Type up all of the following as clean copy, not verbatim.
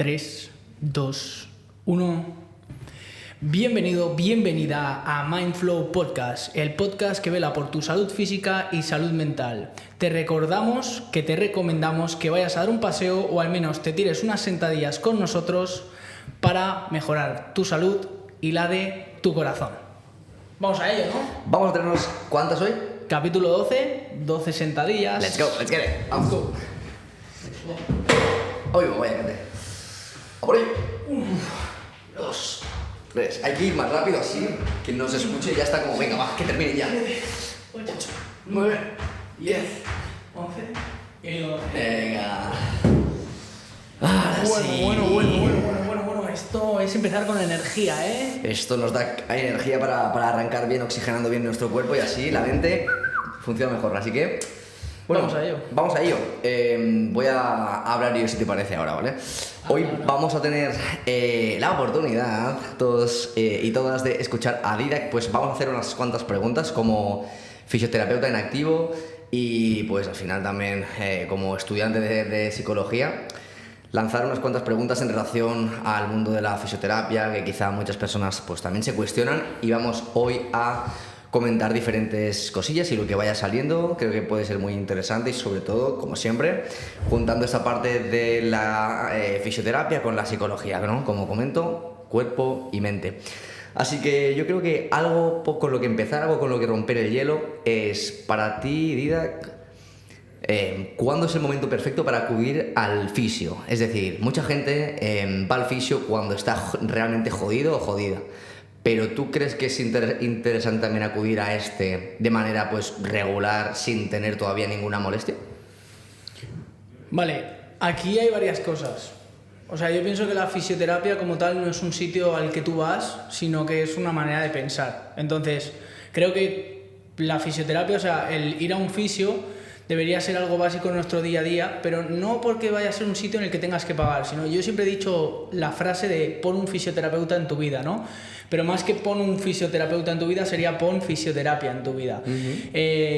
3, 2, 1. Bienvenido, bienvenida a Mindflow Podcast, el podcast que vela por tu salud física y salud mental. Te recordamos que te recomendamos que vayas a dar un paseo o al menos te tires unas sentadillas con nosotros para mejorar tu salud y la de tu corazón. Vamos a ello, ¿no? Vamos a tenernos, ¿cuántas hoy? Capítulo 12 sentadillas. Let's go, let's get it. Vamos. Hoy voy a meter. Por ahí. 1, 2, 3. Hay que ir más rápido así, que no se escuche y ya está como, venga, va, que termine ya. 8, 9, 10, 11 y 12. Venga. Ahora sí. Bueno, esto es empezar con energía, ¿eh? Esto nos da energía para arrancar bien, oxigenando bien nuestro cuerpo y así la mente funciona mejor. Así que, bueno, vamos a ello. Voy a hablar yo, si te parece, ahora, ¿vale? Hoy vamos a tener la oportunidad, todos y todas, de escuchar a Didac. Pues vamos a hacer unas cuantas preguntas como fisioterapeuta en activo y pues al final también como estudiante de psicología. Lanzar unas cuantas preguntas en relación al mundo de la fisioterapia, que quizá muchas personas pues también se cuestionan, y vamos hoy a comentar diferentes cosillas y lo que vaya saliendo. Creo que puede ser muy interesante y sobre todo, como siempre, juntando esta parte de la fisioterapia con la psicología, ¿no? Como comento, cuerpo y mente. Así que yo creo que algo con lo que empezar, algo con lo que romper el hielo es para ti, Didac. ¿Cuándo es el momento perfecto para acudir al fisio? Es decir, mucha gente va al fisio cuando está realmente jodido o jodida. Pero ¿tú crees que es interesante también acudir a este de manera pues regular sin tener todavía ninguna molestia? Vale, aquí hay varias cosas. O sea, yo pienso que la fisioterapia como tal no es un sitio al que tú vas, sino que es una manera de pensar. Entonces, creo que la fisioterapia, o sea, el ir a un fisio debería ser algo básico en nuestro día a día, pero no porque vaya a ser un sitio en el que tengas que pagar, sino yo siempre he dicho la frase de pon un fisioterapeuta en tu vida, ¿no? Pero más que pon un fisioterapeuta en tu vida sería pon fisioterapia en tu vida.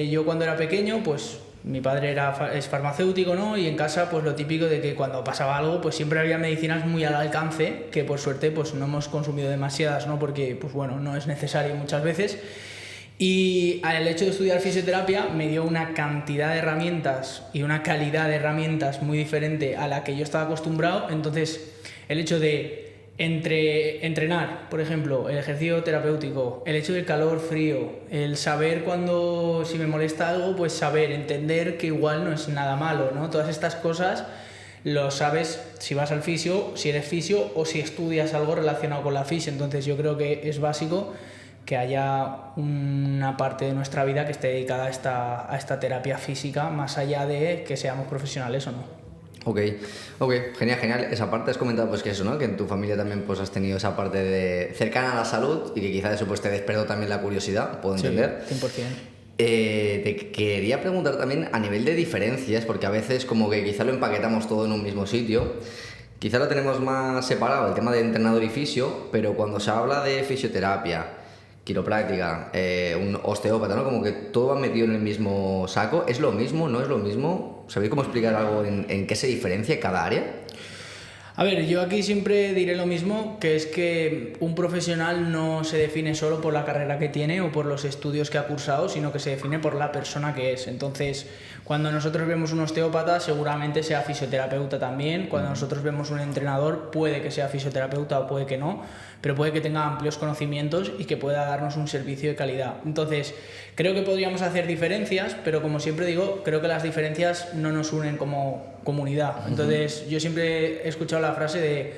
Yo cuando era pequeño, pues mi padre es farmacéutico, ¿no? Y en casa pues lo típico de que cuando pasaba algo pues siempre había medicinas muy al alcance, que por suerte pues no hemos consumido demasiadas, ¿no? Porque pues bueno, no es necesario muchas veces. Y el hecho de estudiar fisioterapia me dio una cantidad de herramientas y una calidad de herramientas muy diferente a la que yo estaba acostumbrado. Entonces, el hecho de entrenar, por ejemplo, el ejercicio terapéutico, el hecho del calor, frío, el saber cuando, si me molesta algo, pues saber, entender que igual no es nada malo, ¿no? Todas estas cosas lo sabes si vas al fisio, si eres fisio o si estudias algo relacionado con la fisio. Entonces, yo creo que es básico que haya una parte de nuestra vida que esté dedicada a esta terapia física, más allá de que seamos profesionales o no. Ok, genial. Esa parte has comentado pues que eso, ¿no? Que en tu familia también pues has tenido esa parte de cercana a la salud y que quizás eso pues te despertó también la curiosidad, puedo entender. Sí, 100%. Te quería preguntar también a nivel de diferencias, porque a veces como que quizá lo empaquetamos todo en un mismo sitio. Quizá lo tenemos más separado, el tema de entrenador y fisio, pero cuando se habla de fisioterapia, quiropráctica, un osteópata, ¿no? Como que todo va metido en el mismo saco. ¿Es lo mismo? ¿No es lo mismo? ¿Sabéis cómo explicar algo en qué se diferencia cada área? A ver, yo aquí siempre diré lo mismo, que es que un profesional no se define solo por la carrera que tiene o por los estudios que ha cursado, sino que se define por la persona que es. Entonces, cuando nosotros vemos un osteópata, seguramente sea fisioterapeuta también. Cuando nosotros vemos un entrenador, puede que sea fisioterapeuta o puede que no, pero puede que tenga amplios conocimientos y que pueda darnos un servicio de calidad. Entonces, creo que podríamos hacer diferencias, pero como siempre digo, creo que las diferencias no nos unen como comunidad. Entonces, yo siempre he escuchado la frase de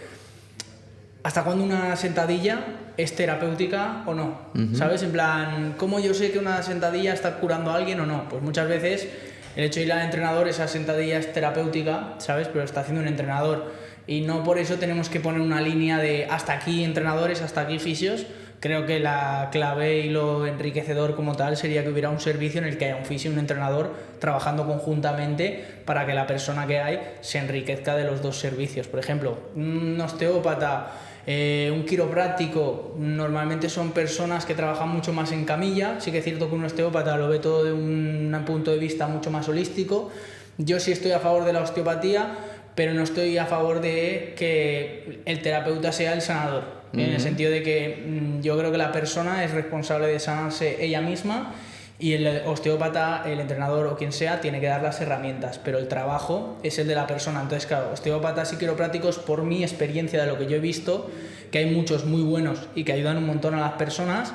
¿hasta cuándo una sentadilla es terapéutica o no? ¿Sabes? En plan, ¿cómo yo sé que una sentadilla está curando a alguien o no? Pues muchas veces el hecho de ir al entrenador, esa sentadilla es terapéutica, ¿sabes? Pero está haciendo un entrenador. Y no por eso tenemos que poner una línea de hasta aquí entrenadores, hasta aquí fisios. Creo que la clave y lo enriquecedor como tal sería que hubiera un servicio en el que haya un fisio y un entrenador trabajando conjuntamente para que la persona que hay se enriquezca de los dos servicios. Por ejemplo, un osteópata, un quiropráctico, normalmente son personas que trabajan mucho más en camilla. Sí que es cierto que un osteópata lo ve todo de un punto de vista mucho más holístico. Yo sí estoy a favor de la osteopatía, pero no estoy a favor de que el terapeuta sea el sanador, en el sentido de que yo creo que la persona es responsable de sanarse ella misma y el osteópata, el entrenador o quien sea, tiene que dar las herramientas, pero el trabajo es el de la persona. Entonces, claro, osteópatas y quiroprácticos, por mi experiencia de lo que yo he visto, que hay muchos muy buenos y que ayudan un montón a las personas,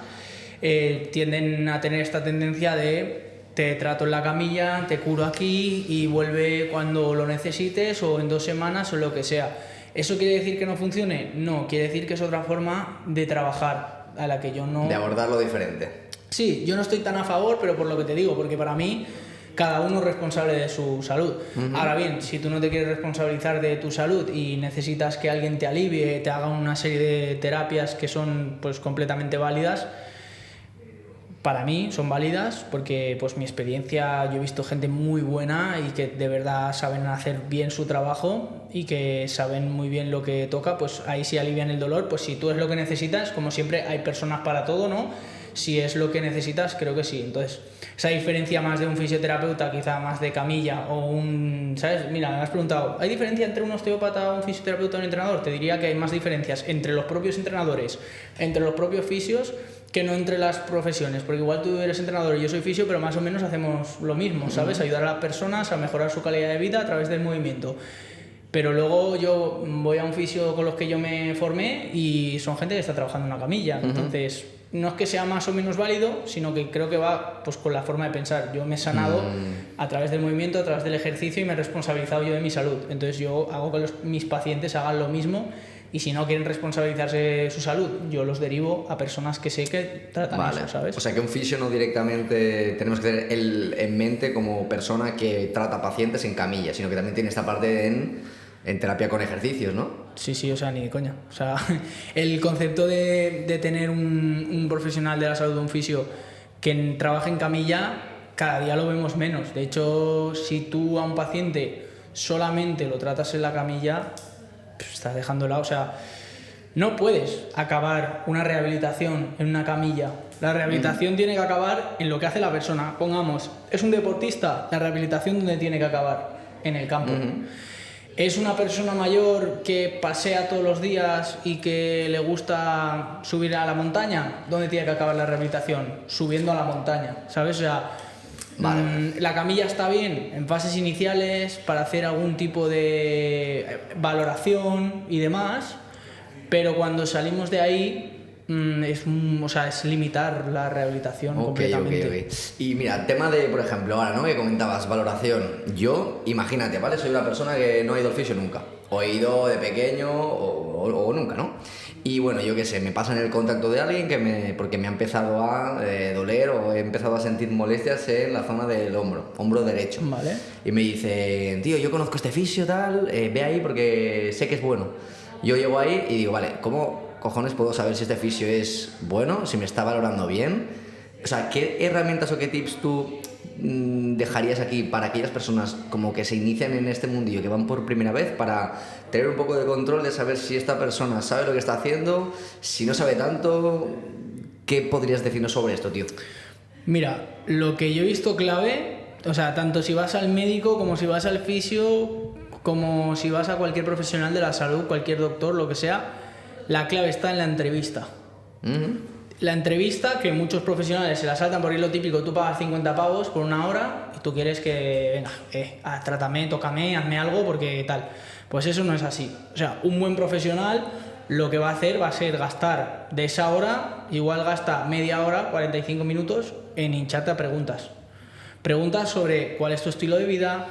tienden a tener esta tendencia de te trato en la camilla, te curo aquí y vuelve cuando lo necesites o en 2 semanas o lo que sea. ¿Eso quiere decir que no funcione? No, quiere decir que es otra forma de trabajar a la que yo no... De abordarlo diferente. Sí, yo no estoy tan a favor, pero por lo que te digo, porque para mí cada uno es responsable de su salud. Ahora bien, si tú no te quieres responsabilizar de tu salud y necesitas que alguien te alivie, te haga una serie de terapias que son pues completamente válidas, para mí son válidas porque pues mi experiencia, yo he visto gente muy buena y que de verdad saben hacer bien su trabajo y que saben muy bien lo que toca, pues ahí sí alivian el dolor. Pues si tú es lo que necesitas, como siempre hay personas para todo, ¿no? Si es lo que necesitas, creo que sí. Entonces, esa diferencia más de un fisioterapeuta, quizá más de camilla o un... ¿Sabes? Mira, me has preguntado, ¿hay diferencia entre un osteópata, un fisioterapeuta y un entrenador? Te diría que hay más diferencias entre los propios entrenadores, entre los propios fisios, que no entre las profesiones, porque igual tú eres entrenador y yo soy fisio, pero más o menos hacemos lo mismo, ¿sabes? Ayudar a las personas a mejorar su calidad de vida a través del movimiento. Pero luego yo voy a un fisio con los que yo me formé y son gente que está trabajando en una camilla. Entonces, no es que sea más o menos válido, sino que creo que va pues con la forma de pensar. Yo me he sanado a través del movimiento, a través del ejercicio y me he responsabilizado yo de mi salud. Entonces yo hago que mis pacientes hagan lo mismo. Y si no quieren responsabilizarse de su salud, yo los derivo a personas que sé que tratan eso, ¿sabes? O sea que un fisio no directamente tenemos que tener en mente como persona que trata pacientes en camilla, sino que también tiene esta parte en terapia con ejercicios, ¿no? Sí, o sea, ni de coña. O sea, el concepto de tener un profesional de la salud, un fisio, que trabaje en camilla, cada día lo vemos menos. De hecho, si tú a un paciente solamente lo tratas en la camilla, estás dejándola, o sea, no puedes acabar una rehabilitación en una camilla. La rehabilitación tiene que acabar en lo que hace la persona. Pongamos, es un deportista, la rehabilitación ¿dónde tiene que acabar? En el campo. Es una persona mayor que pasea todos los días y que le gusta subir a la montaña, ¿dónde tiene que acabar la rehabilitación? Subiendo a la montaña, ¿sabes? O sea, la camilla está bien en fases iniciales para hacer algún tipo de valoración y demás, pero cuando salimos de ahí es limitar la rehabilitación completamente. Okay. Y mira, tema de, por ejemplo, ahora, ¿no? Que comentabas, valoración. Yo, imagínate, ¿vale? Soy una persona que no ha ido al fisio nunca. O he ido de pequeño o nunca, ¿no? Y bueno, yo qué sé, me pasan el contacto de alguien porque me ha empezado a doler o he empezado a sentir molestias en la zona del hombro derecho. Vale. Y me dice, tío, yo conozco este fisio, tal, ve ahí porque sé que es bueno. Yo llego ahí y digo, vale, ¿cómo cojones puedo saber si este fisio es bueno, si me está valorando bien? O sea, ¿qué herramientas o qué tips tú dejarías aquí para aquellas personas como que se inician en este mundillo, que van por primera vez, para tener un poco de control de saber si esta persona sabe lo que está haciendo, si no sabe tanto? ¿Qué podrías decirnos sobre esto, tío? Mira, lo que yo he visto clave, o sea, tanto si vas al médico como si vas al fisio, como si vas a cualquier profesional de la salud, cualquier doctor, lo que sea, la clave está en la entrevista. La entrevista, que muchos profesionales se la saltan porque es lo típico, tú pagas 50 pavos por 1 hora y tú quieres que, venga, trátame, tócame, hazme algo porque tal. Pues eso no es así. O sea, un buen profesional lo que va a hacer va a ser gastar de esa hora, igual gasta media hora, 45 minutos, en hincharte a preguntas. Preguntas sobre cuál es tu estilo de vida,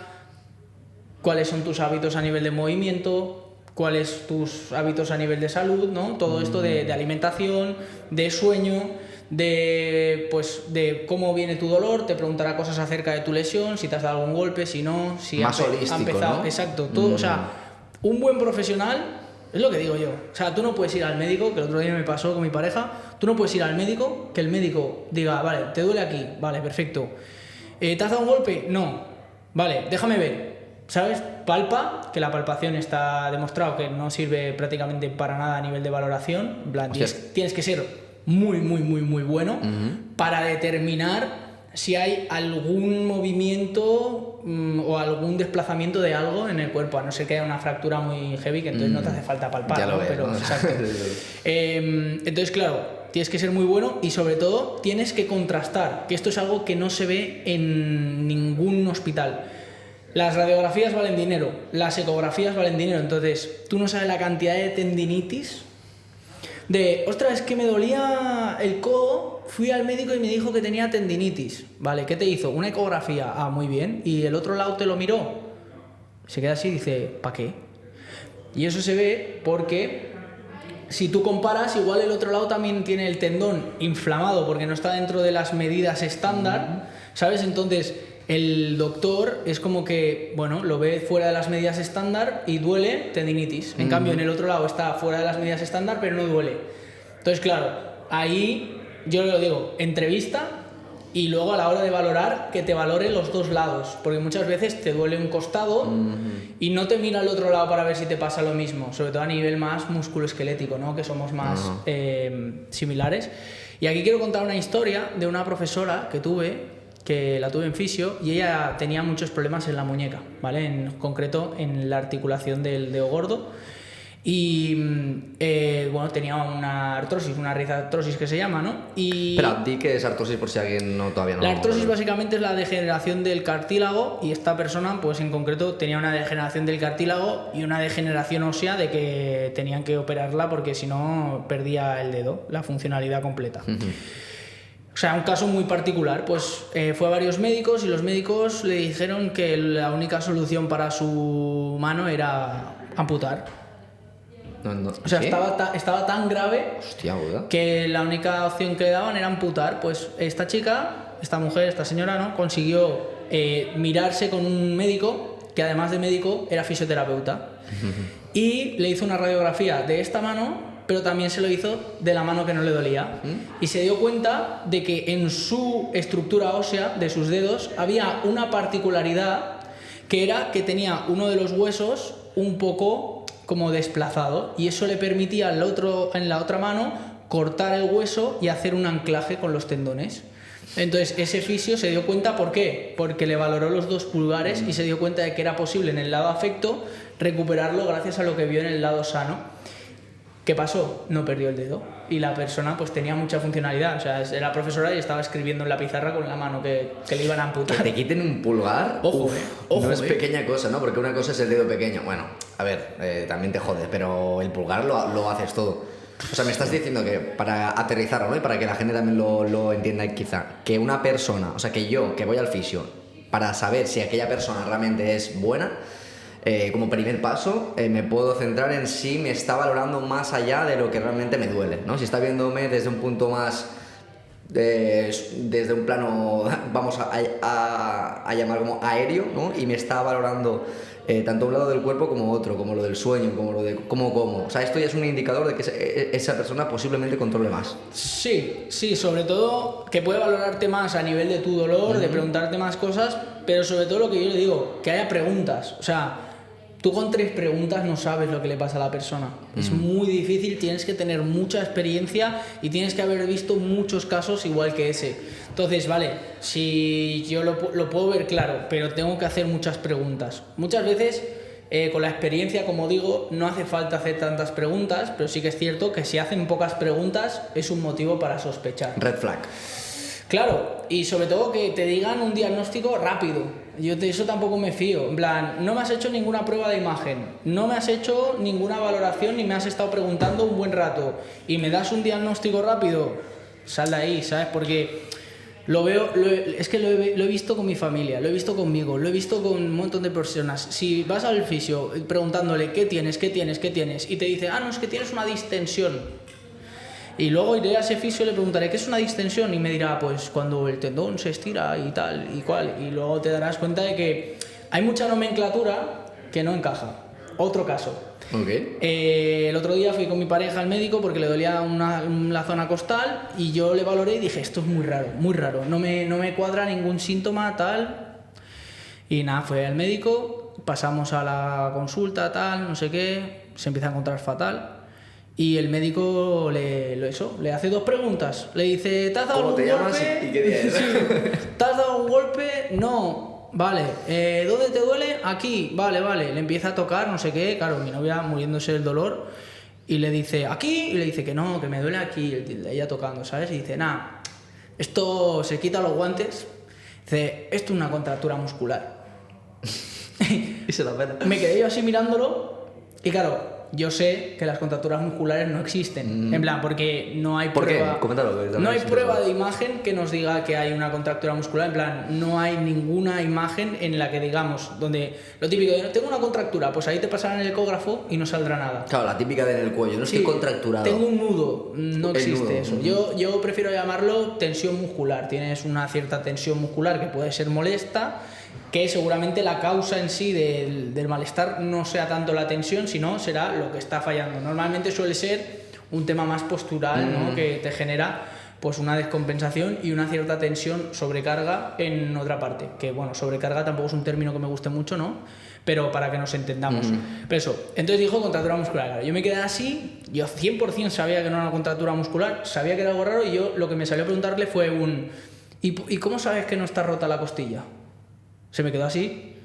cuáles son tus hábitos a nivel de movimiento, cuáles tus hábitos a nivel de salud, ¿no? Todo esto de alimentación, de sueño, de cómo viene tu dolor, te preguntará cosas acerca de tu lesión, si te has dado algún golpe, si no, si más holístico, ha empezado, ¿no? Exacto, todo, o sea, un buen profesional, es lo que digo yo, o sea, tú no puedes ir al médico, que el otro día me pasó con mi pareja, tú no puedes ir al médico, que el médico diga, vale, te duele aquí, vale, perfecto, ¿te has dado un golpe? No, vale, déjame ver. ¿Sabes? Palpa, que la palpación está demostrado que no sirve prácticamente para nada a nivel de valoración. En plan, tienes que ser muy bueno para determinar si hay algún movimiento o algún desplazamiento de algo en el cuerpo, a no ser que haya una fractura muy heavy, que entonces no te hace falta palpar, ya lo ves, pero ¿no? exacto. Entonces, claro, tienes que ser muy bueno y sobre todo tienes que contrastar, que esto es algo que no se ve en ningún hospital. Las radiografías valen dinero, las ecografías valen dinero, entonces tú no sabes la cantidad de tendinitis ostras, es que me dolía el codo, fui al médico y me dijo que tenía tendinitis. Vale, ¿qué te hizo? Una ecografía. Ah, muy bien. ¿Y el otro lado te lo miró? Se queda así y dice, ¿para qué? Y eso se ve porque si tú comparas, igual el otro lado también tiene el tendón inflamado porque no está dentro de las medidas estándar, ¿sabes? Entonces el doctor es como que, bueno, lo ve fuera de las medidas estándar y duele, tendinitis. En cambio, en el otro lado está fuera de las medidas estándar, pero no duele. Entonces, claro, ahí yo lo digo, entrevista y luego a la hora de valorar, que te valore los dos lados. Porque muchas veces te duele un costado y no te mira al otro lado para ver si te pasa lo mismo. Sobre todo a nivel más musculoesquelético, ¿no? Que somos más similares. Y aquí quiero contar una historia de una profesora que la tuve en fisio y ella tenía muchos problemas en la muñeca, ¿vale? En concreto en la articulación del dedo gordo y bueno, tenía una artrosis, una artrosis que se llama, ¿no? Y espera, di que es artrosis por si alguien todavía no... La artrosis básicamente es la degeneración del cartílago y esta persona, pues en concreto, tenía una degeneración del cartílago y una degeneración ósea de que tenían que operarla porque si no perdía el dedo, la funcionalidad completa. O sea, un caso muy particular, pues fue a varios médicos y los médicos le dijeron que la única solución para su mano era amputar. O sea, estaba tan grave. Hostia, ¿verdad? Que la única opción que le daban era amputar. Pues esta chica, esta mujer, esta señora, ¿no? Consiguió mirarse con un médico que además de médico era fisioterapeuta y le hizo una radiografía de esta mano, pero también se lo hizo de la mano que no le dolía. Y se dio cuenta de que en su estructura ósea de sus dedos había una particularidad que era que tenía uno de los huesos un poco como desplazado y eso le permitía en la otra mano cortar el hueso y hacer un anclaje con los tendones. Entonces ese fisio se dio cuenta, ¿por qué? Porque le valoró los dos pulgares y se dio cuenta de que era posible en el lado afecto recuperarlo gracias a lo que vio en el lado sano. ¿Qué pasó? No perdió el dedo y la persona pues tenía mucha funcionalidad, o sea, era profesora y estaba escribiendo en la pizarra con la mano que le iban a amputar. Que te quiten un pulgar, ojo, no es pequeña cosa, ¿no? Porque una cosa es el dedo pequeño, bueno, a ver, también te jode, pero el pulgar lo haces todo. O sea, me estás diciendo que para aterrizarlo, ¿no? Y para que la gente también lo entienda quizá, que una persona, o sea, que yo, que voy al fisio, para saber si aquella persona realmente es buena, como primer paso, me puedo centrar en si me está valorando más allá de lo que realmente me duele, ¿no? Si está viéndome desde un punto más, desde un plano, vamos a llamar como aéreo, ¿no? Y me está valorando tanto un lado del cuerpo como otro, como lo del sueño, como lo de cómo como. O sea, esto ya es un indicador de que esa persona posiblemente controle más. Sí, sobre todo que puede valorarte más a nivel de tu dolor, de preguntarte más cosas, pero sobre todo lo que yo le digo, que haya preguntas. O sea, tú con 3 preguntas no sabes lo que le pasa a la persona. Es muy difícil, tienes que tener mucha experiencia y tienes que haber visto muchos casos igual que ese. Entonces, vale, si yo lo puedo ver claro, pero tengo que hacer muchas preguntas. Muchas veces, con la experiencia, como digo, no hace falta hacer tantas preguntas, pero sí que es cierto que si hacen pocas preguntas es un motivo para sospechar. Red flag. Claro, y sobre todo que te digan un diagnóstico rápido. Yo de eso tampoco me fío. En plan, no me has hecho ninguna prueba de imagen, no me has hecho ninguna valoración ni me has estado preguntando un buen rato y me das un diagnóstico rápido, sal de ahí, ¿sabes? Porque lo he visto con mi familia, lo he visto conmigo, lo he visto con un montón de personas. Si vas al fisio preguntándole ¿qué tienes? Y te dice, no, es que tienes una distensión. Y luego iré a ese fisio y le preguntaré ¿qué es una distensión? Y me dirá, pues cuando el tendón se estira y tal y cual. Y luego te darás cuenta de que hay mucha nomenclatura que no encaja. Otro caso. Okay. El otro día fui con mi pareja al médico porque le dolía la zona costal y yo le valoré y dije, esto es muy raro. No me cuadra ningún síntoma, tal. Y nada, fue al médico, pasamos a la consulta, tal, no sé qué, se empieza a encontrar fatal. Y el médico le hace 2 preguntas. Le dice, ¿te has dado ¿Cómo te llamas golpe? y qué día es? Sí. ¿Te has dado un golpe? No. Vale. ¿Dónde te duele? Aquí. Vale. Le empieza a tocar, no sé qué. Claro, mi novia muriéndose del dolor. Y le dice, ¿aquí? Y le dice que no, que me duele aquí. Ella tocando, ¿sabes? Y dice, nada, esto se quita los guantes. Dice, esto es una contractura muscular. Y se la pena. Me quedé yo así mirándolo. Y claro, yo sé que las contracturas musculares no existen. En plan, porque no hay ¿Por prueba. qué? Coméntalo. No hay prueba de imagen que nos diga que hay una contractura muscular. En plan, no hay ninguna imagen en la que digamos, donde lo típico de tengo una contractura, pues ahí te pasarán el ecógrafo y no saldrá nada. Claro, la típica del cuello, no estoy Sí, contracturado. Tengo un nudo, no El existe nudo. eso. Yo prefiero llamarlo tensión muscular. Tienes una cierta tensión muscular que puede ser molesta, que seguramente la causa en sí del malestar no sea tanto la tensión, sino será lo que está fallando. Normalmente suele ser un tema más postural, ¿no? Que te genera pues una descompensación y una cierta tensión, sobrecarga en otra parte. Que bueno, sobrecarga tampoco es un término que me guste mucho, ¿no? Pero para que nos entendamos. Pero eso, entonces dijo contractura muscular. Claro, yo me quedé así, yo 100% sabía que no era una contractura muscular, sabía que era algo raro y yo lo que me salió a preguntarle fue ¿y cómo sabes que no está rota la costilla? Se me quedó así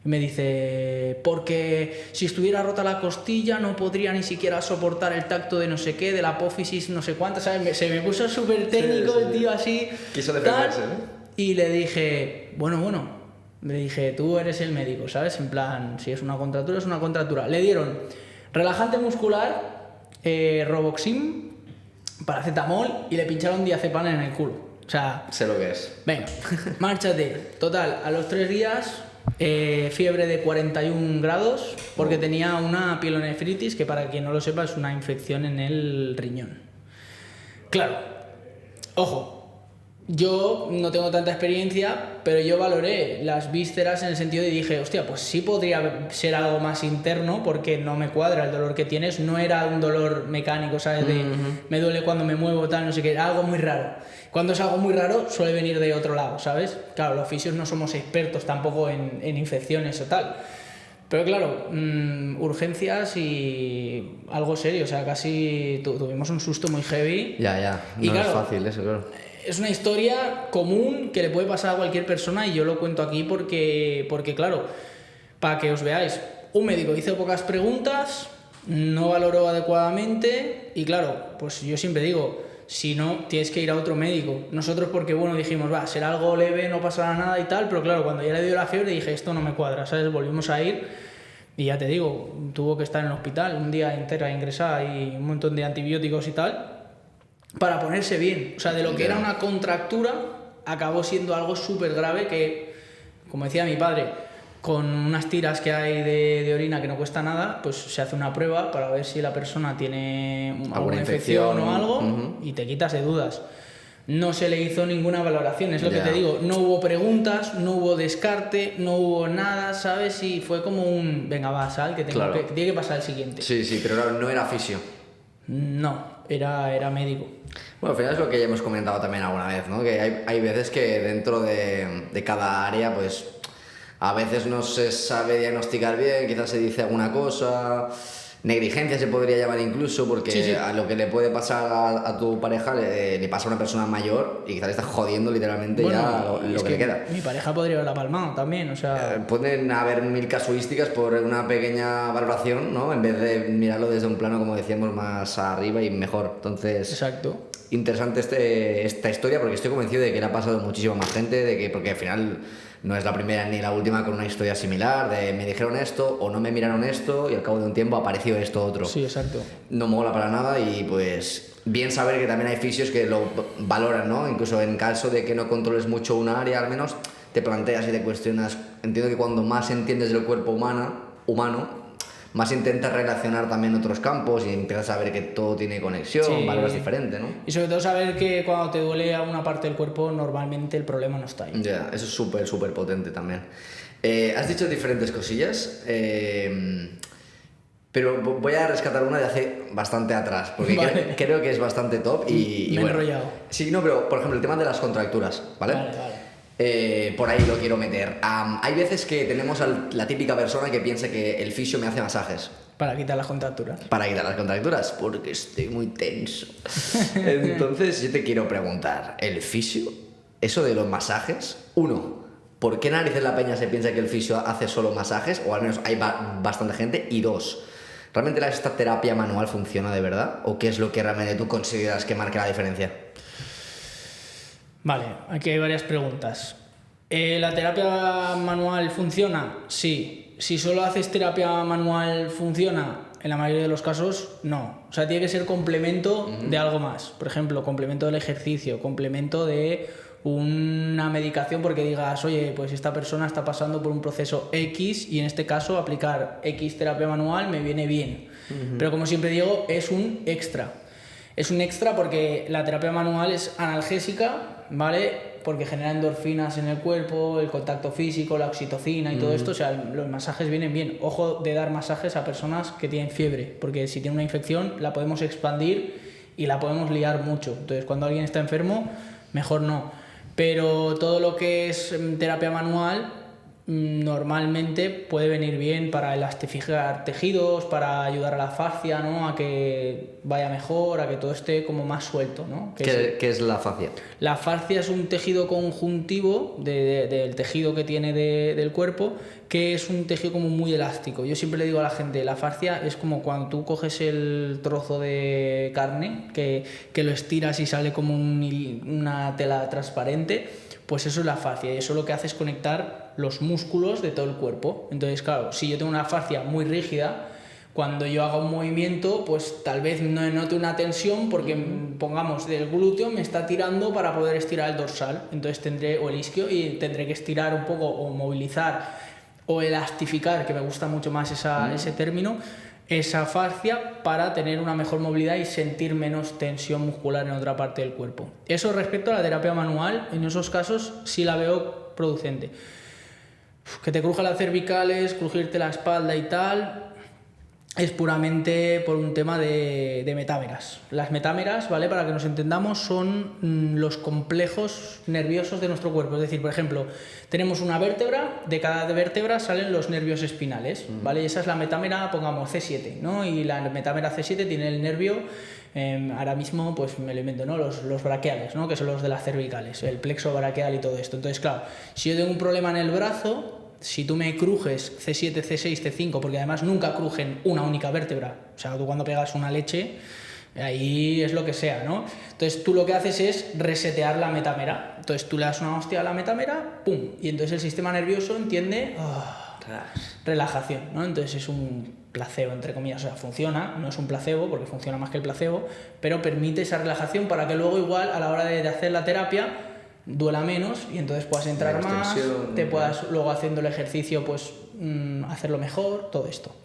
y me dice, porque si estuviera rota la costilla no podría ni siquiera soportar el tacto de no sé qué, de la apófisis no sé cuántas, ¿sabes? Se me puso súper técnico el tío así. Quiso defenderse, ¿no? Y le dije, bueno, le dije, tú eres el médico, ¿sabes? En plan, si es una contractura, es una contractura. Le dieron relajante muscular, Roboxim, paracetamol y le pincharon diazepam en el culo. O sea, Sé lo que es. venga, márchate. Total, a los 3 días, fiebre de 41 grados, porque tenía una pielonefritis, que para quien no lo sepa es una infección en el riñón. Claro, ojo, yo no tengo tanta experiencia, pero yo valoré las vísceras en el sentido de dije, hostia, pues sí podría ser algo más interno, porque no me cuadra el dolor que tienes, no era un dolor mecánico, ¿sabes? De me duele cuando me muevo, tal, no sé qué, era algo muy raro. Cuando es algo muy raro, suele venir de otro lado, ¿sabes? Claro, los fisios no somos expertos tampoco en infecciones o tal. Pero claro, urgencias y algo serio, o sea, casi tuvimos un susto muy heavy. Ya, Y no claro, es fácil eso, claro. Es una historia común que le puede pasar a cualquier persona y yo lo cuento aquí porque claro, para que os veáis, un médico hizo pocas preguntas, no valoró adecuadamente y claro, pues yo siempre digo, si no, tienes que ir a otro médico. Nosotros porque, bueno, dijimos, va, será algo leve, no pasará nada y tal, pero claro, cuando ya le dio la fiebre dije, esto no me cuadra, ¿sabes? Volvimos a ir y ya te digo, tuvo que estar en el hospital un día entera ingresada y un montón de antibióticos y tal, para ponerse bien. O sea, de lo que era una contractura, acabó siendo algo súper grave que, como decía mi padre, con unas tiras que hay de orina que no cuesta nada, pues se hace una prueba para ver si la persona tiene alguna infección o algo y te quitas de dudas. No se le hizo ninguna valoración, es lo que te digo. No hubo preguntas, no hubo descarte, no hubo nada, ¿sabes? Y fue como un, venga, va, sal, que tiene que pasar el siguiente. Sí, pero no era fisio. No, era médico. Bueno, al final es lo que ya hemos comentado también alguna vez, ¿no? Que hay veces que dentro de cada área, pues a veces no se sabe diagnosticar bien, quizás se dice alguna cosa, negligencia se podría llamar incluso, porque a lo que le puede pasar a tu pareja le pasa a una persona mayor y quizás le estás jodiendo literalmente lo que le queda. Mi pareja podría haberla palmado también, o sea... Pueden haber 1000 casuísticas por una pequeña valoración, ¿no? En vez de mirarlo desde un plano, como decíamos, más arriba y mejor. Entonces... Exacto. Interesante esta historia porque estoy convencido de que le ha pasado a muchísima más gente, porque al final no es la primera ni la última con una historia similar de me dijeron esto o no me miraron esto y al cabo de un tiempo apareció esto otro. Sí, exacto. No mola para nada y pues bien saber que también hay fisios que lo valoran, ¿no? Incluso en caso de que no controles mucho una área, al menos te planteas y te cuestionas. Entiendo que cuando más entiendes del cuerpo humano, más intentas relacionar también otros campos y empiezas a ver que todo tiene conexión, valores diferentes, ¿no? Y sobre todo saber que cuando te duele a una parte del cuerpo, normalmente el problema no está ahí. Ya, eso es súper potente también. Has dicho diferentes cosillas, pero voy a rescatar una de hace bastante atrás, porque creo que es bastante top y me he enrollado. Sí, no, pero por ejemplo, el tema de las contracturas, ¿vale? Vale. Por ahí lo quiero meter. Hay veces que tenemos a la típica persona que piensa que el fisio me hace masajes. Para quitar las contracturas. Para quitar las contracturas, porque estoy muy tenso. Entonces, yo te quiero preguntar, ¿el fisio, eso de los masajes, uno, ¿por qué narices la peña se piensa que el fisio hace solo masajes? O al menos hay bastante gente. Y dos, ¿realmente esta terapia manual funciona de verdad? ¿O qué es lo que realmente tú consideras que marca la diferencia? Vale, aquí hay varias preguntas. ¿La terapia manual funciona? Sí. Si solo haces terapia manual, ¿funciona? En la mayoría de los casos, no. O sea, tiene que ser complemento de algo más. Por ejemplo, complemento del ejercicio, complemento de una medicación porque digas, oye, pues esta persona está pasando por un proceso X y en este caso aplicar X terapia manual me viene bien. Pero como siempre digo, es un extra. Es un extra porque la terapia manual es analgésica, ¿vale? Porque genera endorfinas en el cuerpo, el contacto físico, la oxitocina y todo esto. O sea, los masajes vienen bien. Ojo de dar masajes a personas que tienen fiebre, porque si tiene una infección la podemos expandir y la podemos liar mucho. Entonces, cuando alguien está enfermo, mejor no. Pero todo lo que es terapia manual normalmente puede venir bien para elastificar tejidos, para ayudar a la fascia, ¿no? A que vaya mejor, a que todo esté como más suelto, ¿no? ¿Qué es la fascia? La fascia es un tejido conjuntivo del tejido que tiene del cuerpo, que es un tejido como muy elástico. Yo siempre le digo a la gente, la fascia es como cuando tú coges el trozo de carne, que lo estiras y sale como una tela transparente, pues eso es la fascia, y eso lo que hace es conectar los músculos de todo el cuerpo. Entonces, claro, si yo tengo una fascia muy rígida, cuando yo haga un movimiento, pues tal vez no note una tensión porque, pongamos, del glúteo me está tirando para poder estirar el dorsal, entonces o el isquio, y tendré que estirar un poco o movilizar o elastificar, que me gusta mucho más ese término, esa fascia para tener una mejor movilidad y sentir menos tensión muscular en otra parte del cuerpo. Eso respecto a la terapia manual, en esos casos sí la veo producente. Que te crujan las cervicales, crujirte la espalda y tal, es puramente por un tema de metámeras. Las metámeras, ¿vale? Para que nos entendamos, son los complejos nerviosos de nuestro cuerpo. Es decir, por ejemplo, tenemos una vértebra, de cada vértebra salen los nervios espinales, ¿vale? Y esa es la metámera, pongamos, C7, ¿no? Y la metámera C7 tiene el nervio, ahora mismo, pues me lo invento, ¿no? Los braquiales, ¿no? Que son los de las cervicales, el plexo braquial y todo esto. Entonces, claro, si yo tengo un problema en el brazo, si tú me crujes C7, C6, C5, porque además nunca crujen una única vértebra, o sea, tú cuando pegas una leche, ahí es lo que sea, ¿no? Entonces tú lo que haces es resetear la metámera. Entonces tú le das una hostia a la metámera, ¡pum! Y entonces el sistema nervioso entiende relajación, ¿no? Entonces es un placebo, entre comillas, o sea, funciona, no es un placebo, porque funciona más que el placebo, pero permite esa relajación para que luego igual a la hora de hacer la terapia duela menos y entonces puedas entrar más, te puedas luego haciendo el ejercicio pues hacerlo mejor, todo esto.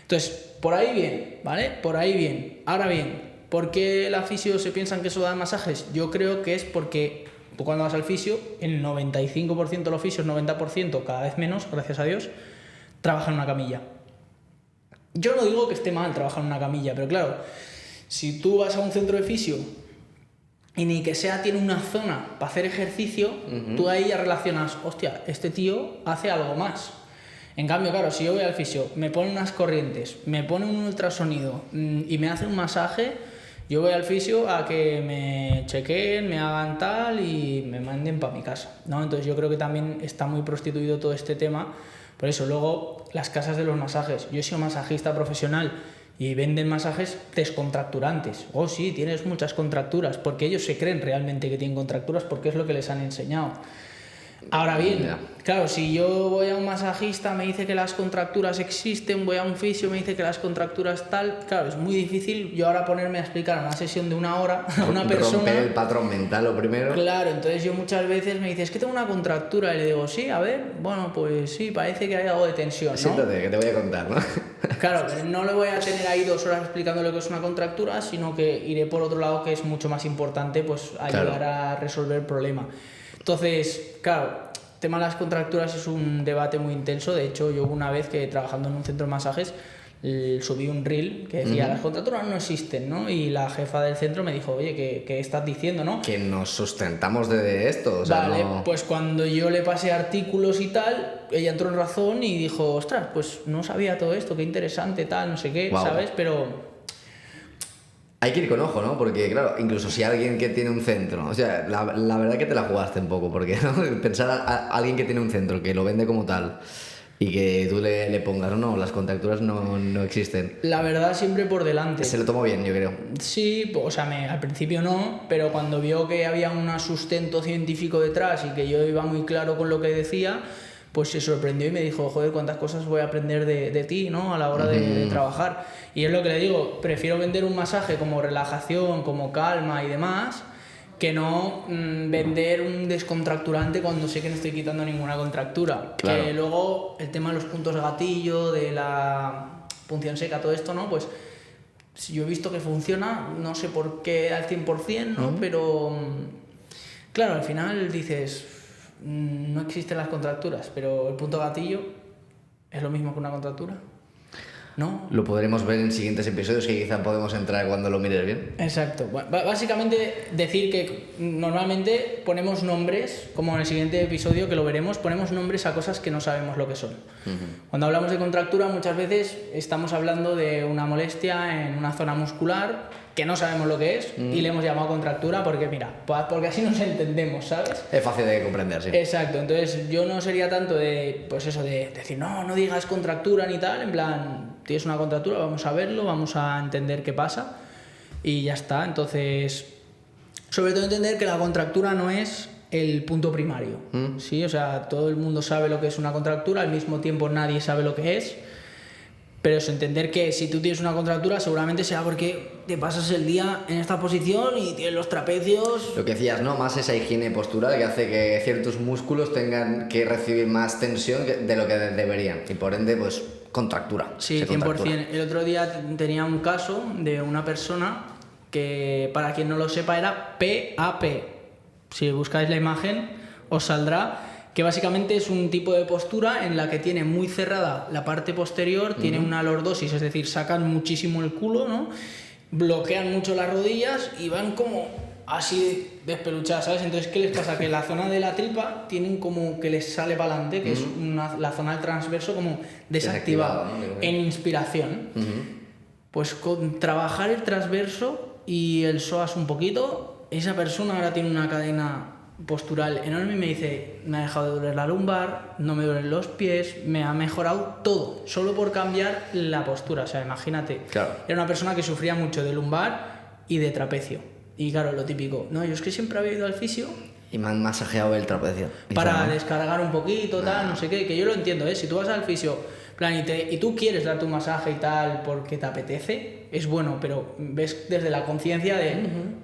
Entonces, por ahí bien, ¿vale? Por ahí bien. Ahora bien, ¿por qué la fisio se piensan que eso da masajes? Yo creo que es porque tú cuando vas al fisio, el 95% de los fisios, 90%, cada vez menos, gracias a Dios, trabajan en una camilla. Yo no digo que esté mal trabajar en una camilla, pero claro, si tú vas a un centro de fisio y ni que sea tiene una zona para hacer ejercicio, tú ahí ya relacionas, hostia, este tío hace algo más. En cambio, claro, si yo voy al fisio, me pone unas corrientes, me pone un ultrasonido y me hace un masaje, yo voy al fisio a que me chequeen, me hagan tal y me manden para mi casa, ¿no? Entonces yo creo que también está muy prostituido todo este tema. Por eso, luego, las casas de los masajes. Yo he sido masajista profesional y venden masajes descontracturantes. Oh, sí, tienes muchas contracturas, porque ellos se creen realmente que tienen contracturas porque es lo que les han enseñado. Ahora bien, claro, si yo voy a un masajista, me dice que las contracturas existen, voy a un fisio, me dice que las contracturas tal, claro, es muy difícil yo ahora ponerme a explicar una sesión de 1 hora a una persona. Romper el patrón mental lo primero. Claro, entonces yo muchas veces me dice, es que tengo una contractura, y le digo, sí, a ver, bueno, pues sí, parece que hay algo de tensión, ¿no? Siéntate, que te voy a contar, ¿no? Claro, pero no le voy a tener ahí 2 horas explicando lo que es una contractura, sino que iré por otro lado, que es mucho más importante, pues ayudar a resolver el problema. Entonces, claro, el tema de las contracturas es un debate muy intenso. De hecho, yo una vez que trabajando en un centro de masajes, subí un reel que decía, las contracturas no existen, ¿no? Y la jefa del centro me dijo, oye, ¿qué estás diciendo, no? Que nos sustentamos de esto, o sea, vale, no... pues cuando yo le pasé artículos y tal, ella entró en razón y dijo, ostras, pues no sabía todo esto, qué interesante, tal, no sé qué, Wow. ¿sabes? Pero... Hay que ir con ojo, ¿no? Porque, claro, incluso si alguien que tiene un centro, o sea, la verdad que te la jugaste un poco, porque ¿no? Pensar a alguien que tiene un centro, que lo vende como tal, y que tú le pongas, no, las contracturas no existen. La verdad siempre por delante. Se lo tomó bien, yo creo. Sí, o sea, al principio no, pero cuando vio que había un sustento científico detrás y que yo iba muy claro con lo que decía, pues se sorprendió y me dijo, joder, cuántas cosas voy a aprender de ti, ¿no? A la hora de trabajar. Y es lo que le digo, prefiero vender un masaje como relajación, como calma y demás, que no vender un descontracturante cuando sé que no estoy quitando ninguna contractura. Claro. Que luego el tema de los puntos gatillo, de la punción seca, todo esto, ¿no? Pues si yo he visto que funciona, no sé por qué al 100%, ¿no? Pero claro, al final dices, no existen las contracturas, pero el punto gatillo es lo mismo que una contractura, ¿no? Lo podremos ver en siguientes episodios que quizá podemos entrar cuando lo mires bien. Exacto. Básicamente decir que normalmente ponemos nombres, como en el siguiente episodio que lo veremos, ponemos nombres a cosas que no sabemos lo que son. Cuando hablamos de contractura muchas veces estamos hablando de una molestia en una zona muscular que no sabemos lo que es y le hemos llamado contractura porque, mira, porque así nos entendemos, ¿sabes? Es fácil de comprender, sí. Exacto, entonces yo no sería tanto de, pues eso, de decir, no digas contractura ni tal, en plan, tienes una contractura, vamos a verlo, vamos a entender qué pasa y ya está. Entonces, sobre todo entender que la contractura no es el punto primario, ¿sí? O sea, todo el mundo sabe lo que es una contractura, al mismo tiempo nadie sabe lo que es. Pero es entender que si tú tienes una contractura seguramente sea porque te pasas el día en esta posición y tienes los trapecios... Lo que decías, ¿no? Más esa higiene postural que hace que ciertos músculos tengan que recibir más tensión de lo que deberían. Y por ende, pues, contractura. Sí, 100%. El otro día tenía un caso de una persona que, para quien no lo sepa, era PAP. Si buscáis la imagen, os saldrá... que básicamente es un tipo de postura en la que tiene muy cerrada la parte posterior, tiene una lordosis, es decir, sacan muchísimo el culo, ¿no? Bloquean mucho las rodillas y van como así despeluchadas, ¿sabes? Entonces, ¿qué les pasa? Que la zona de la tripa tienen como que les sale para adelante, que es la zona del transverso como desactivada, ¿no? En inspiración. Pues con trabajar el transverso y el psoas un poquito, esa persona ahora tiene una cadena postural enorme y me dice, me ha dejado de doler la lumbar, no me duelen los pies, me ha mejorado todo, solo por cambiar la postura. O sea, imagínate, claro. Era una persona que sufría mucho de lumbar y de trapecio. Y claro, lo típico, no, yo es que siempre había ido al fisio y me han masajeado el trapecio. para descargar un poquito, tal, no sé qué, que yo lo entiendo, ¿eh? Si tú vas al fisio, plan, y tú quieres darte un masaje y tal porque te apetece, es bueno, pero ves desde la conciencia de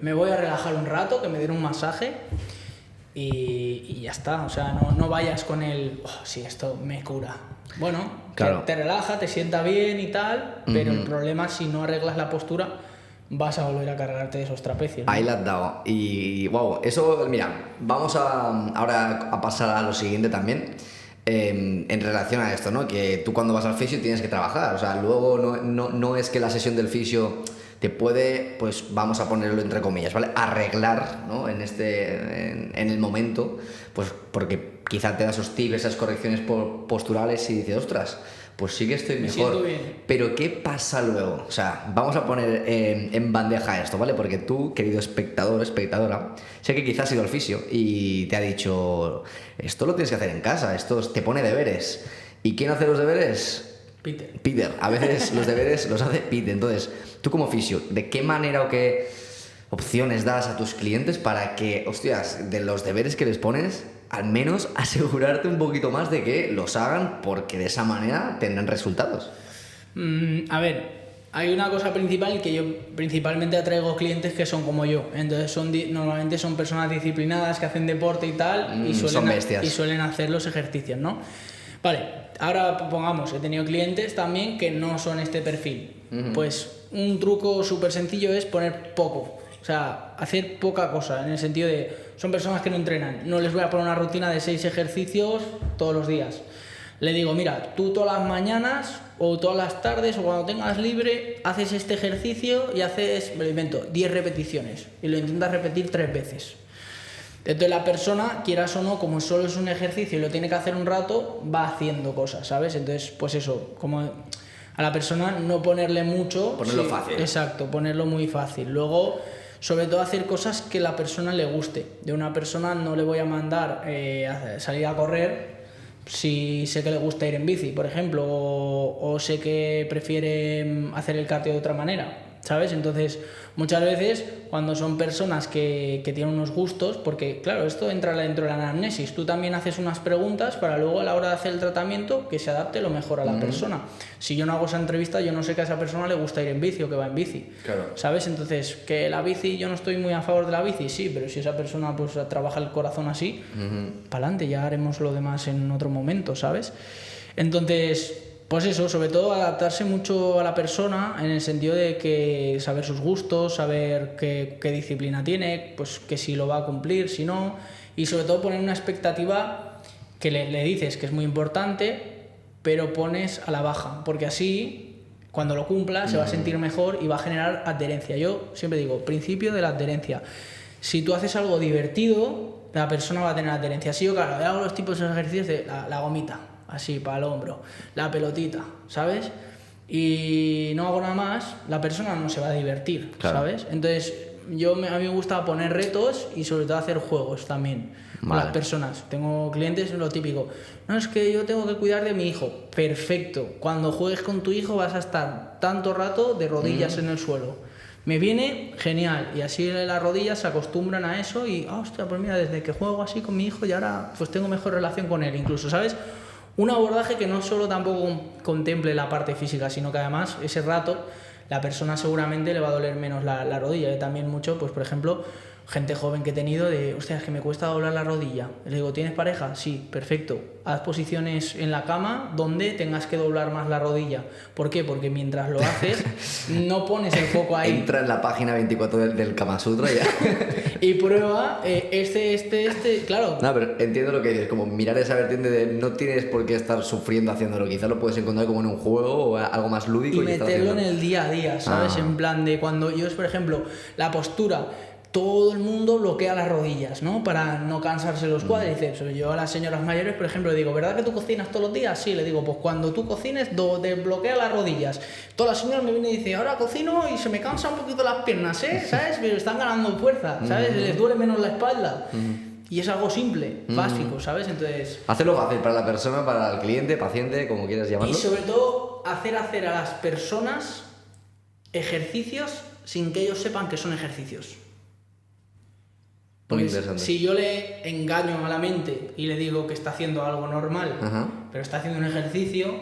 me voy a relajar un rato, que me den un masaje. Y ya está, o sea, no vayas con el, sí, esto me cura. Bueno, claro. Te relaja, te sienta bien y tal, pero el problema, si no arreglas la postura, vas a volver a cargarte de esos trapecios, ¿no? Ahí la has dado. Y wow, eso, mira, vamos ahora a pasar a lo siguiente también. En relación a esto, ¿no? Que tú cuando vas al fisio tienes que trabajar. O sea, luego no es que la sesión del fisio te puede, pues vamos a ponerlo entre comillas, ¿vale? Arreglar, ¿no? En el momento, pues porque quizá te da esos tips, esas correcciones posturales y dices, ostras, pues sí que estoy mejor. Me siento bien. Pero ¿qué pasa luego? O sea, vamos a poner en bandeja esto, ¿vale? Porque tú, querido espectador, espectadora, sé que quizás has ido al fisio y te ha dicho, esto lo tienes que hacer en casa, esto te pone deberes. ¿Y quién hace los deberes? Peter. A veces los deberes los hace Peter. Entonces, tú como fisio, ¿de qué manera o qué opciones das a tus clientes para que, hostias, de los deberes que les pones, al menos asegurarte un poquito más de que los hagan porque de esa manera tendrán resultados? A ver, hay una cosa principal que yo principalmente atraigo clientes que son como yo. Entonces normalmente son personas disciplinadas que hacen deporte y tal son bestias. y suelen hacer los ejercicios, ¿no? Vale, ahora pongamos, he tenido clientes también que no son este perfil. Pues un truco súper sencillo es poner poco. O sea, hacer poca cosa, en el sentido de, son personas que no entrenan. No les voy a poner una rutina de 6 ejercicios todos los días. Le digo, mira, tú todas las mañanas o todas las tardes o cuando tengas libre, haces este ejercicio y haces, me lo invento, 10 repeticiones y lo intentas repetir 3 veces. Entonces la persona, quieras o no, como solo es un ejercicio y lo tiene que hacer un rato, va haciendo cosas, ¿sabes? Entonces, pues eso, como a la persona no ponerle mucho... Ponerlo fácil. Exacto, ponerlo muy fácil. Luego, sobre todo hacer cosas que a la persona le guste. De una persona no le voy a mandar a salir a correr si sé que le gusta ir en bici, por ejemplo, o sé que prefiere hacer el cardio de otra manera, ¿sabes? Entonces, muchas veces cuando son personas que tienen unos gustos, porque claro, esto entra dentro de la anamnesis, tú también haces unas preguntas para luego a la hora de hacer el tratamiento que se adapte lo mejor a la persona. Si yo no hago esa entrevista, yo no sé que a esa persona le gusta ir en bici o que va en bici, claro. ¿Sabes? Entonces, que la bici, yo no estoy muy a favor de la bici, sí, pero si esa persona pues trabaja el corazón así, pa'lante, ya haremos lo demás en otro momento, ¿sabes? Entonces... Pues eso, sobre todo adaptarse mucho a la persona en el sentido de que saber sus gustos, saber qué disciplina tiene, pues que si lo va a cumplir, si no, y sobre todo poner una expectativa que le dices que es muy importante, pero pones a la baja, porque así cuando lo cumpla se va a sentir mejor y va a generar adherencia. Yo siempre digo, principio de la adherencia. Si tú haces algo divertido, la persona va a tener adherencia. Sí, yo claro, hago los tipos de ejercicios de la gomita, así para el hombro, la pelotita, ¿sabes? Y no hago nada más, la persona no se va a divertir, claro. ¿Sabes? Entonces, a mí me gusta poner retos y sobre todo hacer juegos también con las personas. Tengo clientes, lo típico, no, es que yo tengo que cuidar de mi hijo. Perfecto, cuando juegues con tu hijo vas a estar tanto rato de rodillas en el suelo. Me viene genial, y así las rodillas se acostumbran a eso y, hostia, pues mira, desde que juego así con mi hijo y ahora pues tengo mejor relación con él, incluso, ¿sabes? Un abordaje que no solo tampoco contemple la parte física, sino que además ese rato la persona seguramente le va a doler menos la rodilla. Y también mucho, pues por ejemplo, gente joven que he tenido de, hostia, es que me cuesta doblar la rodilla. Le digo, ¿tienes pareja? Sí, perfecto. Haz posiciones en la cama donde tengas que doblar más la rodilla. ¿Por qué? Porque mientras lo haces, no pones el foco ahí. Entra en la página 24 del Kama Sutra ya. Y prueba claro. No, pero entiendo lo que dices, como mirar esa vertiente de no tienes por qué estar sufriendo haciéndolo. Quizás lo puedes encontrar como en un juego o algo más lúdico. Y meterlo en el día a día, ¿sabes? En plan de cuando yo, por ejemplo, la postura... Todo el mundo bloquea las rodillas, ¿no? Para no cansarse los cuádriceps. Yo a las señoras mayores, por ejemplo, le digo, ¿verdad que tú cocinas todos los días? Sí, le digo, pues cuando tú cocines, desbloquea las rodillas. Todas las señoras me vienen y dicen, ahora cocino y se me cansan un poquito las piernas, ¿eh? ¿Sabes? Pero están ganando fuerza, ¿sabes? Les duele menos la espalda. Y es algo simple, básico, ¿sabes? Entonces... Hacerlo fácil para la persona, para el cliente, paciente, como quieras llamarlo. Y sobre todo, hacer a las personas ejercicios sin que ellos sepan que son ejercicios. Pues si yo le engaño a la mente y le digo que está haciendo algo normal, pero está haciendo un ejercicio,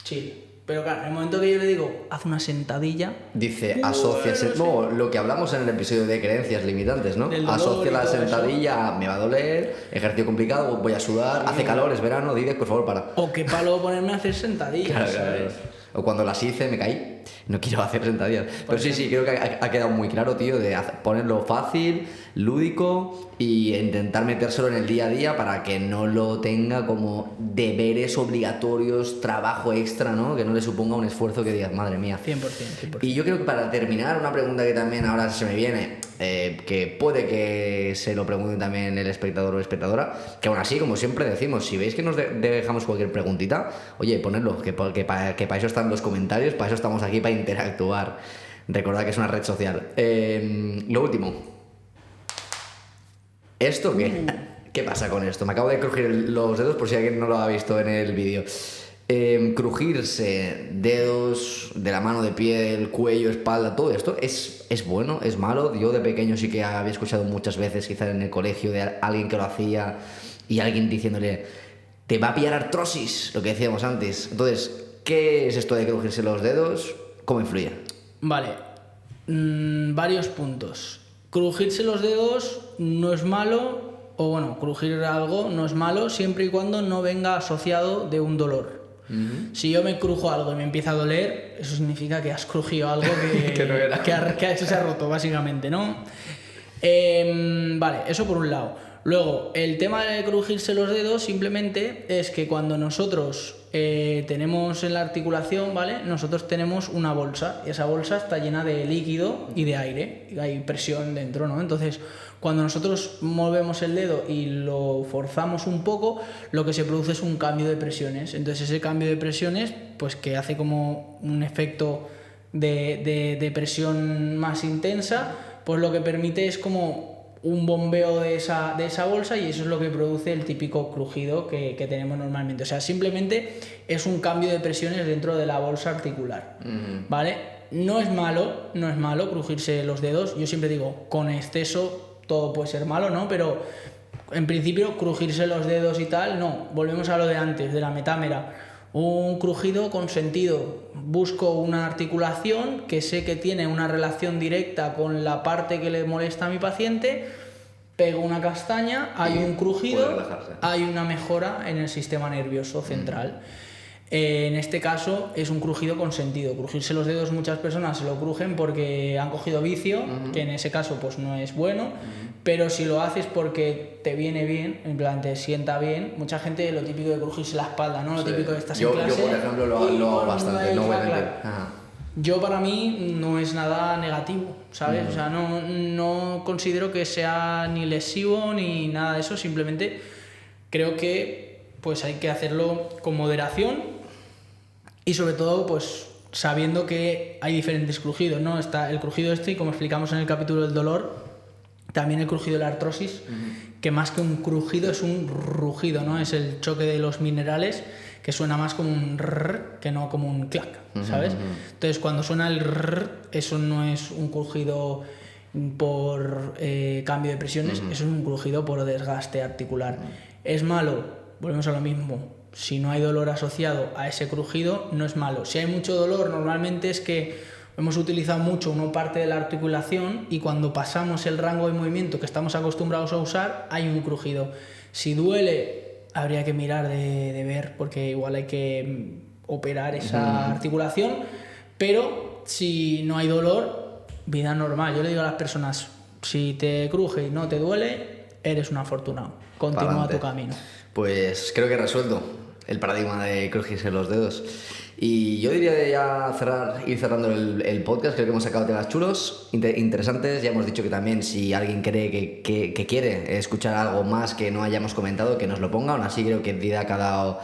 chill. Pero claro, en el momento que yo le digo, haz una sentadilla... Dice, asóciase... No, lo que hablamos en el episodio de creencias limitantes, ¿no? Asocia la sentadilla, eso. Me va a doler, ejercicio complicado, voy a sudar, hace calor, es verano, Dides, por favor, para. O qué palo ponerme a hacer sentadillas, claro, ¿sabes? O cuando las hice, me caí. No quiero hacer sentadillas. Pero sí, creo que ha quedado muy claro, tío, de ponerlo fácil, lúdico y intentar metérselo en el día a día para que no lo tenga como deberes obligatorios, trabajo extra, ¿no? Que no le suponga un esfuerzo que digas, madre mía. 100%. Y yo creo que para terminar, una pregunta que también ahora se me viene, que puede que se lo pregunte también el espectador o espectadora, que aún así, como siempre decimos, si veis que nos dejamos cualquier preguntita, oye, ponedlo, que para eso están los comentarios, para eso estamos aquí, para interactuar. Recordad que es una red social. Lo último. ¿Esto qué? ¿Qué pasa con esto? Me acabo de crujir los dedos por si alguien no lo ha visto en el vídeo. Crujirse dedos de la mano, de pie, el cuello, espalda, todo esto es bueno, es malo. Yo de pequeño sí que había escuchado muchas veces, quizás en el colegio, de alguien que lo hacía y alguien diciéndole, te va a pillar artrosis, lo que decíamos antes. Entonces, ¿qué es esto de crujirse los dedos? ¿Cómo influye? Vale, varios puntos. Crujirse los dedos no es malo, o bueno, crujir algo no es malo siempre y cuando no venga asociado de un dolor. Si yo me crujo algo y me empieza a doler, eso significa que has crujido algo que, no era. que se ha roto, básicamente, ¿no? Vale, eso por un lado. Luego, el tema de crujirse los dedos simplemente es que cuando nosotros tenemos en la articulación, ¿vale? Nosotros tenemos una bolsa y esa bolsa está llena de líquido y de aire, y hay presión dentro, ¿no? Entonces, cuando nosotros movemos el dedo y lo forzamos un poco, lo que se produce es un cambio de presiones. Entonces, ese cambio de presiones, pues que hace como un efecto de presión más intensa, pues lo que permite es como un bombeo de esa bolsa y eso es lo que produce el típico crujido que tenemos normalmente. O sea, simplemente es un cambio de presiones dentro de la bolsa articular, ¿vale? No es malo crujirse los dedos. Yo siempre digo, con exceso todo puede ser malo, ¿no? Pero en principio crujirse los dedos y tal, no. Volvemos a lo de antes, de la metámera. Un crujido con sentido. Busco una articulación que sé que tiene una relación directa con la parte que le molesta a mi paciente, pego una castaña, hay un crujido, hay una mejora en el sistema nervioso central. En este caso es un crujido con sentido. Crujirse los dedos, muchas personas se lo crujen porque han cogido vicio, que en ese caso pues no es bueno, pero si lo haces porque te viene bien, en plan te sienta bien, mucha gente lo típico de crujirse la espalda, ¿no? Lo típico de estás en clase. Yo por ejemplo lo hago bastante, no voy a mentir. Yo para mí no es nada negativo, ¿sabes? O sea, no considero que sea ni lesivo ni nada de eso, simplemente creo que pues hay que hacerlo con moderación. Y sobre todo, pues sabiendo que hay diferentes crujidos, ¿no? Está el crujido y como explicamos en el capítulo del dolor, también el crujido de la artrosis, que más que un crujido es un rugido, ¿no? Es el choque de los minerales, que suena más como un rrr que no como un clac, ¿sabes? Entonces, cuando suena el rrr, eso no es un crujido por cambio de presiones, eso es un crujido por desgaste articular. Es malo, volvemos a lo mismo. Si no hay dolor asociado a ese crujido, no es malo. Si hay mucho dolor, normalmente es que hemos utilizado mucho una parte de la articulación y cuando pasamos el rango de movimiento que estamos acostumbrados a usar, hay un crujido. Si duele, habría que mirar de ver, porque igual hay que operar esa articulación, pero si no hay dolor, vida normal. Yo le digo a las personas, si te cruje y no te duele, eres un afortunado. Continúa tu camino. Pues creo que he resuelto el paradigma de crujirse los dedos. Y yo diría de ya ir cerrando el podcast. Creo que hemos sacado temas chulos, interesantes. Ya hemos dicho que también si alguien cree que quiere escuchar algo más que no hayamos comentado, que nos lo ponga. Aún así creo que Didac ha dado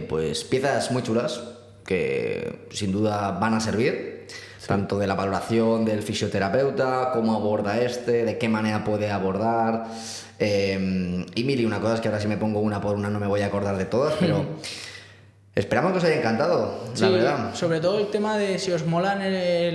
pues piezas muy chulas que sin duda van a servir. Sí. Tanto de la valoración del fisioterapeuta, cómo aborda de qué manera puede abordar. Y mil y una cosas que ahora si me pongo una por una no me voy a acordar de todas, pero esperamos que os haya encantado, la verdad. Sobre todo el tema de si os molan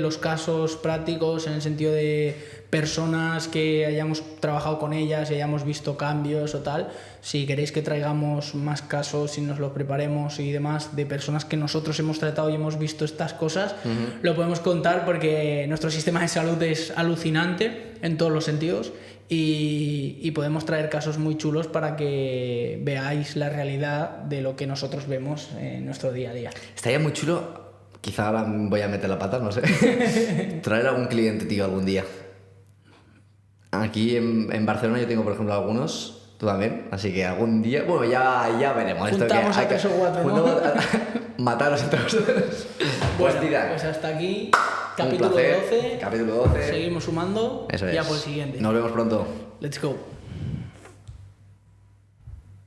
los casos prácticos en el sentido de personas que hayamos trabajado con ellas y hayamos visto cambios o tal. Si queréis que traigamos más casos y nos los preparemos y demás de personas que nosotros hemos tratado y hemos visto estas cosas, lo podemos contar porque nuestro sistema de salud es alucinante en todos los sentidos y podemos traer casos muy chulos para que veáis la realidad de lo que nosotros vemos en nuestro día a día. Estaría muy chulo, quizá ahora voy a meter la pata, no sé, traer a algún cliente, tío, algún día. Aquí en Barcelona yo tengo, por ejemplo, algunos, tú también, así que algún día, bueno, ya veremos. Juntamos a 3 o 4, ¿no? Mataros entre vosotros. Bueno, pues hasta aquí, capítulo 12. Capítulo 12. Seguimos sumando. Eso es. Ya por el siguiente. Nos vemos pronto. Let's go.